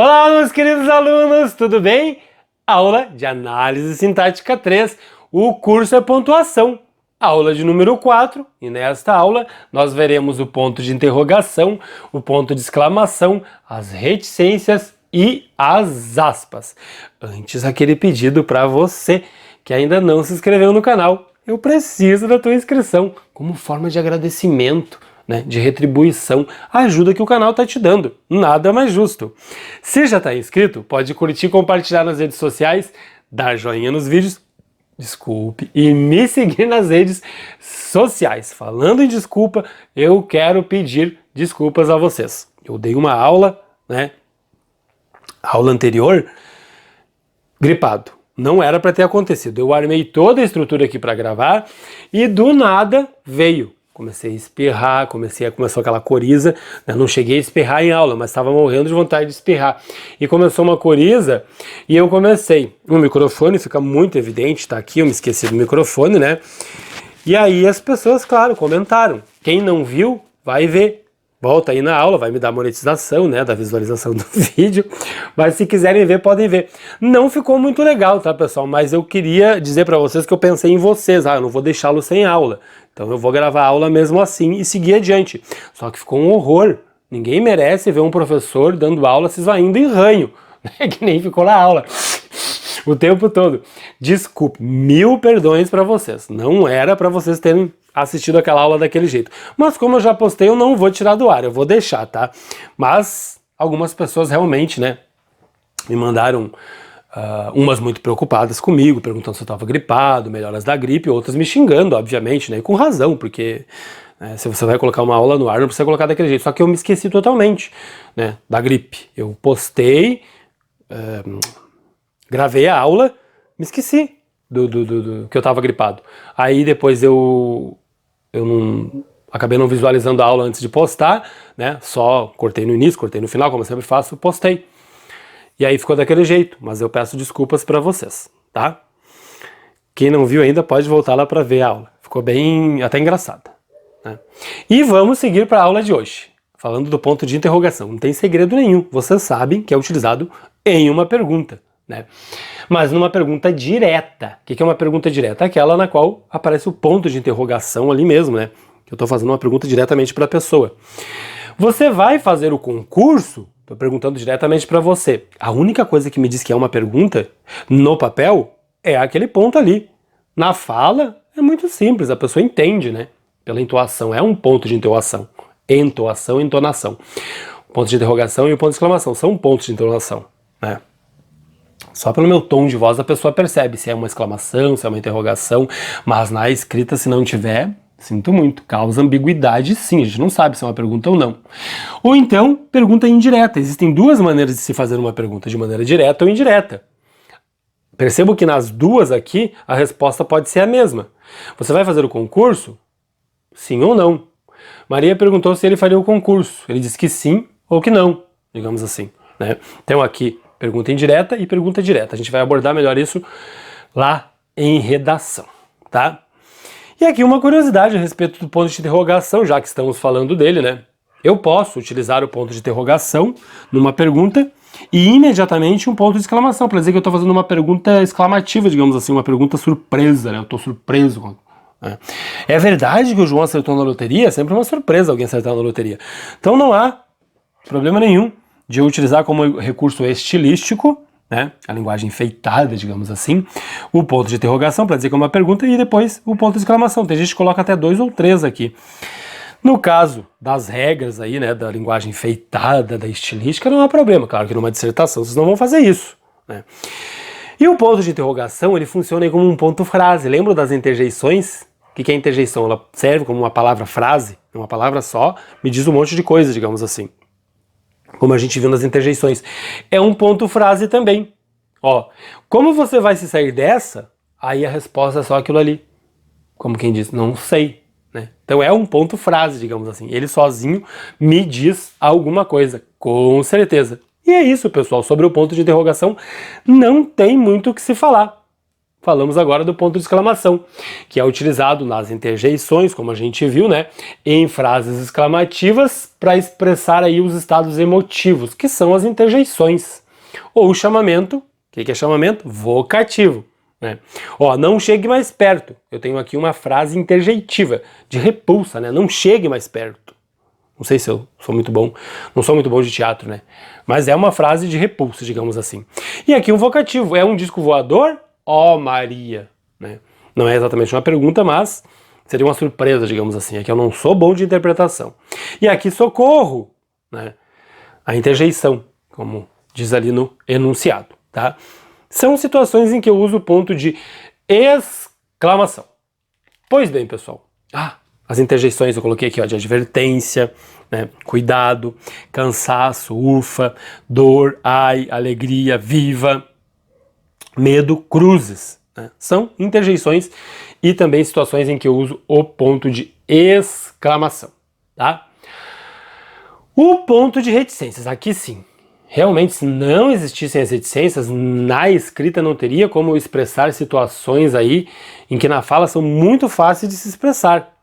Olá, meus queridos alunos, tudo bem? Aula de Análise Sintática 3, o curso é pontuação. Aula de número 4, e nesta aula nós veremos o ponto de interrogação, o ponto de exclamação, as reticências e as aspas. Antes, aquele pedido para você que ainda não se inscreveu no canal. Eu preciso da tua inscrição como forma de agradecimento, de retribuição, a ajuda que o canal está te dando. Nada mais justo. Se já está inscrito, pode curtir, compartilhar nas redes sociais, dar joinha nos vídeos, e me seguir nas redes sociais. Falando em desculpa, eu quero pedir desculpas a vocês. Eu dei uma aula, aula anterior, gripado. Não era para ter acontecido. Eu armei toda a estrutura aqui para gravar e do nada veio. Comecei a espirrar, começou aquela coriza, não cheguei a espirrar em aula, mas estava morrendo de vontade de espirrar. E começou uma coriza e eu comecei. O microfone fica muito evidente, tá aqui, eu me esqueci do microfone, E aí as pessoas, claro, comentaram. Quem não viu, vai ver. Volta aí na aula, vai me dar monetização, da visualização do vídeo, mas se quiserem ver, podem ver. Não ficou muito legal, tá, pessoal? Mas eu queria dizer para vocês que eu pensei em vocês, eu não vou deixá-lo sem aula. Então eu vou gravar a aula mesmo assim e seguir adiante. Só que ficou um horror. Ninguém merece ver um professor dando aula se esvaindo em ranho, que nem ficou na aula o tempo todo. Desculpe, 1000 perdões para vocês. Não era para vocês terem assistido aquela aula daquele jeito. Mas como eu já postei, eu não vou tirar do ar, eu vou deixar, tá? Mas algumas pessoas realmente, me mandaram umas muito preocupadas comigo, perguntando se eu estava gripado, melhoras da gripe, outras me xingando, obviamente, e com razão, porque se você vai colocar uma aula no ar, não precisa colocar daquele jeito. Só que eu me esqueci totalmente, da gripe. Eu postei, gravei a aula, me esqueci do que eu estava gripado. Aí depois eu acabei não visualizando a aula antes de postar, só cortei no início, cortei no final, como eu sempre faço, postei. E aí ficou daquele jeito, mas eu peço desculpas para vocês, tá? Quem não viu ainda pode voltar lá para ver a aula. Ficou bem, até engraçada. E vamos seguir para a aula de hoje, falando do ponto de interrogação. Não tem segredo nenhum, vocês sabem que é utilizado em uma pergunta, Mas numa pergunta direta. O que é uma pergunta direta? Aquela na qual aparece o ponto de interrogação ali mesmo, Que eu estou fazendo uma pergunta diretamente para a pessoa. Você vai fazer o concurso? Estou perguntando diretamente para você. A única coisa que me diz que é uma pergunta no papel é aquele ponto ali. Na fala é muito simples, a pessoa entende, Pela entoação, é um ponto de entoação. Entoação, entonação. O ponto de interrogação e o ponto de exclamação são pontos de entonação, Só pelo meu tom de voz a pessoa percebe se é uma exclamação, se é uma interrogação, mas na escrita, se não tiver, sinto muito, causa ambiguidade sim, a gente não sabe se é uma pergunta ou não. Ou então, pergunta indireta. Existem duas maneiras de se fazer uma pergunta, de maneira direta ou indireta. Percebo que nas duas aqui, a resposta pode ser a mesma. Você vai fazer o concurso? Sim ou não? Maria perguntou se ele faria o concurso. Ele disse que sim ou que não, digamos assim, Então aqui, pergunta indireta e pergunta direta. A gente vai abordar melhor isso lá em redação, tá? E aqui uma curiosidade a respeito do ponto de interrogação, já que estamos falando dele, Eu posso utilizar o ponto de interrogação numa pergunta e imediatamente um ponto de exclamação, para dizer que eu estou fazendo uma pergunta exclamativa, digamos assim, uma pergunta surpresa, Eu estou surpreso. É verdade que o João acertou na loteria? É sempre uma surpresa alguém acertar na loteria. Então não há problema nenhum de eu utilizar como recurso estilístico, a linguagem enfeitada, digamos assim, o ponto de interrogação para dizer que é uma pergunta e depois o ponto de exclamação. Tem gente que coloca até 2 ou 3 aqui. No caso das regras aí, da linguagem enfeitada, da estilística, não há problema. Claro que numa dissertação vocês não vão fazer isso, E o ponto de interrogação, ele funciona aí como um ponto-frase. Lembra das interjeições? O que é interjeição? Ela serve como uma palavra-frase, uma palavra só, me diz um monte de coisa, digamos assim. Como a gente viu nas interjeições. É um ponto-frase também. Como você vai se sair dessa? Aí a resposta é só aquilo ali. Como quem diz, não sei. Então é um ponto-frase, digamos assim. Ele sozinho me diz alguma coisa, com certeza. E é isso, pessoal. Sobre o ponto de interrogação, não tem muito o que se falar. falamos agora do ponto de exclamação, que é utilizado nas interjeições, como a gente viu, né, em frases exclamativas para expressar aí os estados emotivos, que são as interjeições. Ou o chamamento, o que é chamamento? Vocativo. Né? Ó, não chegue mais perto. Eu tenho aqui uma frase interjeitiva, de repulsa, né? Não chegue mais perto. Não sei se eu sou muito bom, não sou muito bom de teatro, né? Mas é uma frase de repulsa, digamos assim. E aqui um vocativo, é um disco voador? Ó Maria, né? Não é exatamente uma pergunta, mas seria uma surpresa, digamos assim. É que eu não sou bom de interpretação. E aqui socorro, né? A interjeição, como diz ali no enunciado, tá? São situações em que eu uso o ponto de exclamação. Pois bem, pessoal. As interjeições eu coloquei aqui, ó, de advertência, né, cuidado, cansaço, ufa, dor, ai, alegria, viva, medo, cruzes. Né? São interjeições e também situações em que eu uso o ponto de exclamação, tá? O ponto de reticências, aqui sim. Realmente, se não existissem as reticências, na escrita não teria como expressar situações aí em que na fala são muito fáceis de se expressar.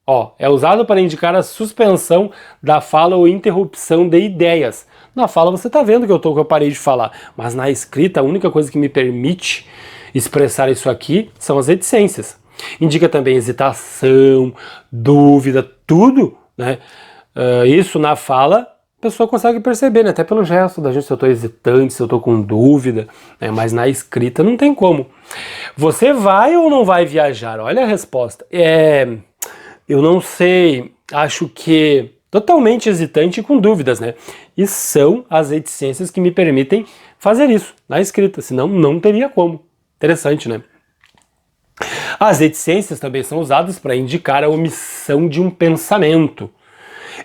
Ó, é usado para indicar a suspensão da fala ou interrupção de ideias. Na fala você está vendo que eu parei de falar, mas na escrita a única coisa que me permite expressar isso aqui são as reticências. Indica também hesitação, dúvida, tudo, né? Isso na fala a pessoa consegue perceber, né? Até pelo gesto da gente, se eu estou hesitante, se eu estou com dúvida, né? Mas na escrita não tem como. Você vai ou não vai viajar? Olha a resposta. Eu não sei, acho que totalmente hesitante e com dúvidas, né? E são as reticências que me permitem fazer isso na escrita, senão não teria como. Interessante, né? As reticências também são usadas para indicar a omissão de um pensamento.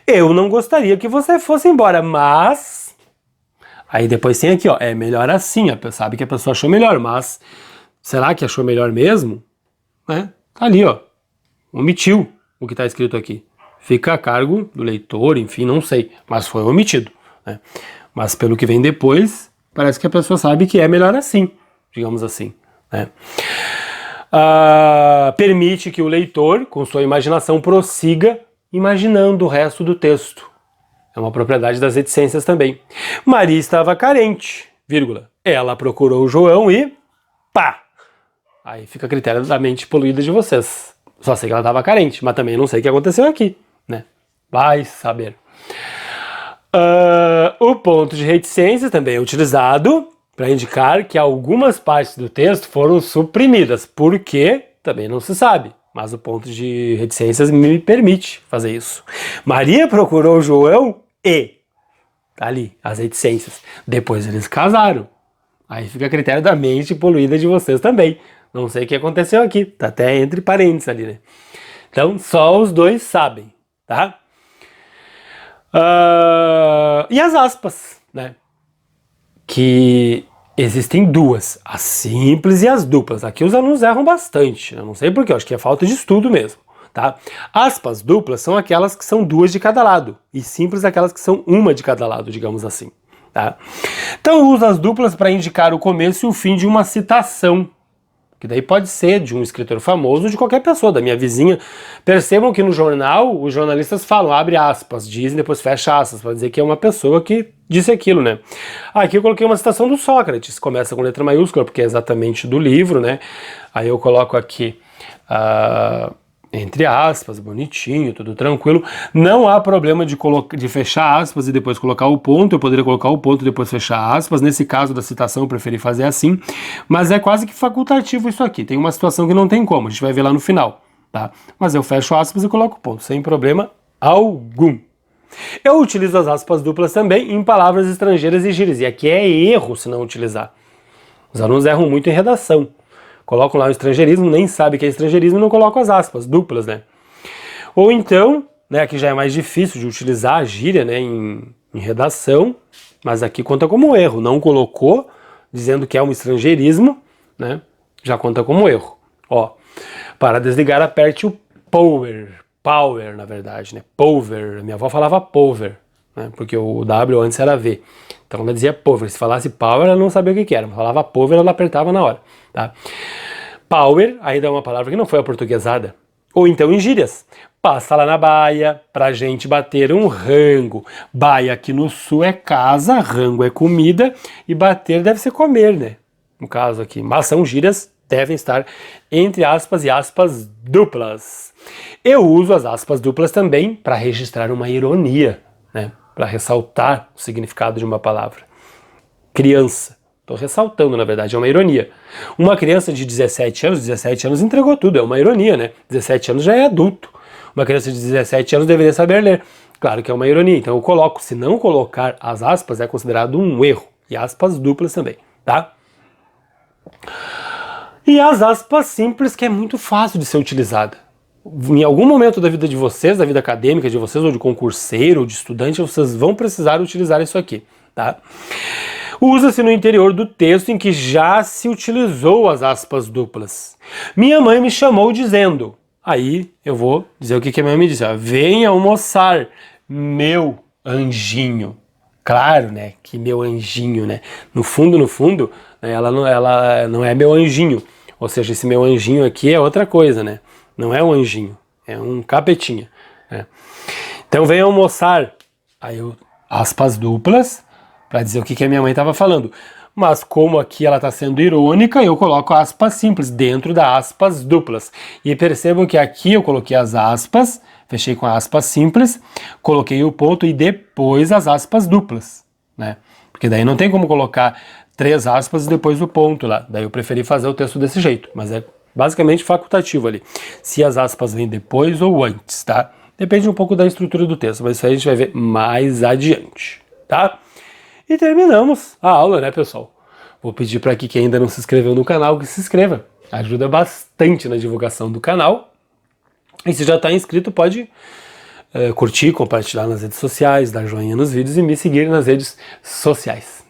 Eu não gostaria que você fosse embora, mas... Aí depois tem aqui, ó, é melhor assim, sabe que a pessoa achou melhor, mas será que achou melhor mesmo? Tá ali, ó, omitiu o que está escrito aqui. Fica a cargo do leitor, enfim, não sei, mas foi omitido. Né? Mas pelo que vem depois, parece que a pessoa sabe que é melhor assim, digamos assim. Né? Permite que o leitor, com sua imaginação, prossiga imaginando o resto do texto. É uma propriedade das reticências também. Maria estava carente, vírgula. Ela procurou João e pá! Aí fica a critério da mente poluída de vocês. Só sei que ela estava carente, mas também não sei o que aconteceu aqui, né? Vai saber. O ponto de reticência também é utilizado para indicar que algumas partes do texto foram suprimidas, porque também não se sabe. Mas o ponto de reticências me permite fazer isso. Maria procurou João e... Tá ali, as reticências. Depois eles casaram. Aí fica a critério da mente poluída de vocês também. Não sei o que aconteceu aqui. Tá até entre parênteses ali, né? Então, só os dois sabem, tá? E as aspas, né? Que... existem duas, as simples e as duplas. Aqui os alunos erram bastante, eu não sei porquê, acho que é falta de estudo mesmo, tá? Aspas duplas são aquelas que são duas de cada lado, e simples aquelas que são uma de cada lado, digamos assim, tá? Então eu uso as duplas para indicar o começo e o fim de uma citação, que daí pode ser de um escritor famoso ou de qualquer pessoa, da minha vizinha. Percebam que no jornal os jornalistas falam, abre aspas, dizem, depois fecha aspas, para dizer que é uma pessoa que disse aquilo, né? Aqui eu coloquei uma citação do Sócrates, começa com letra maiúscula, porque é exatamente do livro, né? Aí eu coloco aqui, entre aspas, bonitinho, tudo tranquilo. Não há problema de fechar aspas e depois colocar o ponto. Eu poderia colocar o ponto e depois fechar aspas. Nesse caso da citação eu preferi fazer assim, mas é quase que facultativo isso aqui. Tem uma situação que não tem como, a gente vai ver lá no final, tá? Mas eu fecho aspas e coloco o ponto, sem problema algum. Eu utilizo as aspas duplas também em palavras estrangeiras e gírias, e aqui é erro se não utilizar. Os alunos erram muito em redação. Colocam lá o estrangeirismo, nem sabe que é estrangeirismo e não colocam as aspas duplas, né? Ou então, né, aqui já é mais difícil de utilizar a gíria, né, em redação, mas aqui conta como erro. Não colocou, dizendo que é um estrangeirismo, né? Já conta como erro. Ó, para desligar, aperte o power. Power, na verdade, né? Power. Minha avó falava power, né? Porque o W antes era V. Então ela dizia power. Se falasse power, ela não sabia o que era. Mas falava power, ela apertava na hora, tá? Power ainda é uma palavra que não foi aportuguesada. Ou então em gírias. Passa lá na baia pra gente bater um rango. Baia aqui no sul é casa, rango é comida e bater deve ser comer, né? No caso aqui. Mas são gírias, devem estar entre aspas e aspas duplas. Eu uso as aspas duplas também para registrar uma ironia, né? Para ressaltar o significado de uma palavra. Criança. Estou ressaltando, na verdade, é uma ironia. Uma criança de 17 anos entregou tudo, é uma ironia, né? 17 anos já é adulto. Uma criança de 17 anos deveria saber ler. Claro que é uma ironia, então eu coloco. Se não colocar as aspas, é considerado um erro. E aspas duplas também, tá? E as aspas simples, que é muito fácil de ser utilizada. Em algum momento da vida de vocês, da vida acadêmica de vocês, ou de concurseiro, ou de estudante, vocês vão precisar utilizar isso aqui, tá? Usa-se no interior do texto em que já se utilizou as aspas duplas. Minha mãe me chamou dizendo. Aí eu vou dizer o que a minha mãe me disse. Venha almoçar, meu anjinho. Claro, né, que meu anjinho, né? No fundo, né, ela não é meu anjinho. Ou seja, esse meu anjinho aqui é outra coisa, né? Não é um anjinho, é um capetinha. Né? Então venha almoçar. Aí eu, aspas duplas, para dizer o que a minha mãe estava falando. Mas como aqui ela está sendo irônica, eu coloco aspas simples dentro das aspas duplas. E percebam que aqui eu coloquei as aspas, fechei com aspas simples, coloquei o ponto e depois as aspas duplas, né? Porque daí não tem como colocar 3 aspas e depois o ponto lá. Daí eu preferi fazer o texto desse jeito, mas é basicamente facultativo ali. Se as aspas vêm depois ou antes, tá? Depende um pouco da estrutura do texto, mas isso aí a gente vai ver mais adiante, tá? E terminamos a aula, né, pessoal? Vou pedir para quem ainda não se inscreveu no canal que se inscreva. Ajuda bastante na divulgação do canal. E se já está inscrito, pode curtir, compartilhar nas redes sociais, dar joinha nos vídeos e me seguir nas redes sociais.